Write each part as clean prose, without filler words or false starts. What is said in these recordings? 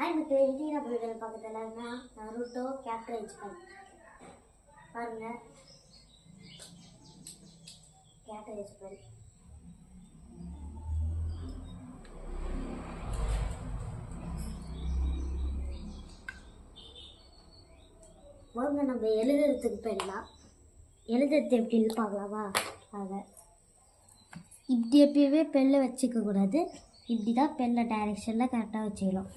எனக்கு இந்தியா புலிகள் பக்கத்தில் நருட்டோ கேப்டரைஸ் பாருங்க. கேப்டரைஸ் பண்ணி வாங்க நம்ம எழுதுறதுக்கு போயிடலாம். எழுதுறது எப்படின்னு பார்க்கலாமா? அதை இப்படி எப்பயுமே பெல்லை வச்சுக்க கூடாது. இப்படி தான் பெல்லை டைரெக்ஷனில் கரெக்டாக வச்சுக்கணும்.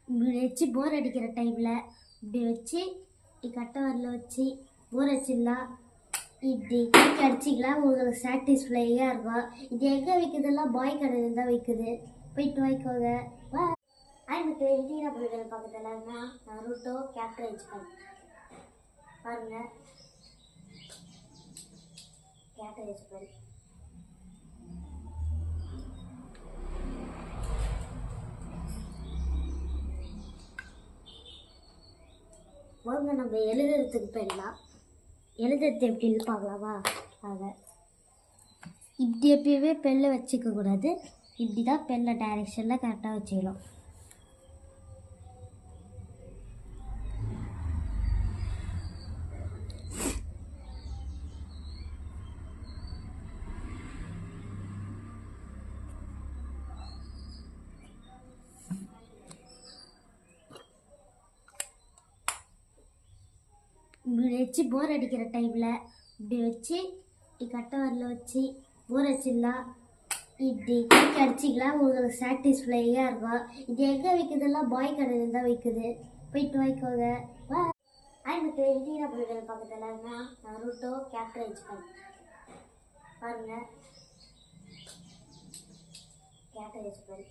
இப்படி வச்சு போர் அடிக்கிற டைமில் இப்படி வச்சு இப்படி கட்டை வரல வச்சு போர் அடிச்சிடலாம். இப்படி கேக் அடிச்சிக்கலாம். உங்களுக்கு சாட்டிஸ்ஃபையாக இருக்கும். இது எங்கே விற்குதெல்லாம் பாய் கடையில் தான் விற்குது. போயிட்டு வாங்கிக்கோங்க. எனக்கு இந்தியா புலிகள் பக்கத்தில் நருட்டோ கேப்டரைஸ் பாருங்க. கேப்டரைஸ் பண்ணி வாங்க நம்ம எழுதுறதுக்கு போயிடலாம். எழுதுறது எப்படின்னு பார்க்கலாமா? அதை இப்படி எப்பயுமே பெல்லை வச்சுக்க கூடாது. இப்படி தான் பெல்லை டைரெக்ஷனில் கரெக்டாக வச்சுக்கணும். இப்படி வச்சு போர் அடிக்கிற டைமில் இப்படி வச்சு இப்படி கட்டை வரல வச்சு போர் அடிச்சிடலாம். இப்படி கேக் அடிச்சிக்கலாம். உங்களுக்கு சாட்டிஸ்ஃபையாக இருக்கும். இது எங்கே விற்குதெல்லாம் பாய் கடையில் தான் விற்குது. போயிட்டு வாங்கிக்கோங்க. எனக்கு இந்தியா புலிகள் பக்கத்தில் நருட்டோ கேப்டரைஸ் பாருங்க. கேப்டரைஸ் பண்ணி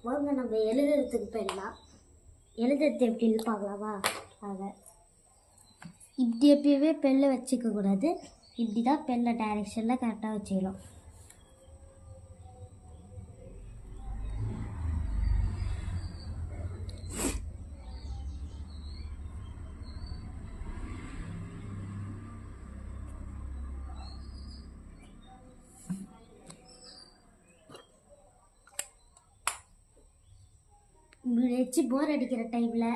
வாங்க நம்ம எழுதுறதுக்கு போயிடலாம். எழுதுறது எப்படின்னு பார்க்கலாமா? அதை இப்படி எப்பயுமே பெல்லை வச்சுக்க கூடாது. இப்படி தான் பெல்லை டைரெக்ஷனில் கரெக்டாக வச்சுக்கணும். இப்படி வச்சு போர் அடிக்கிற டைமில்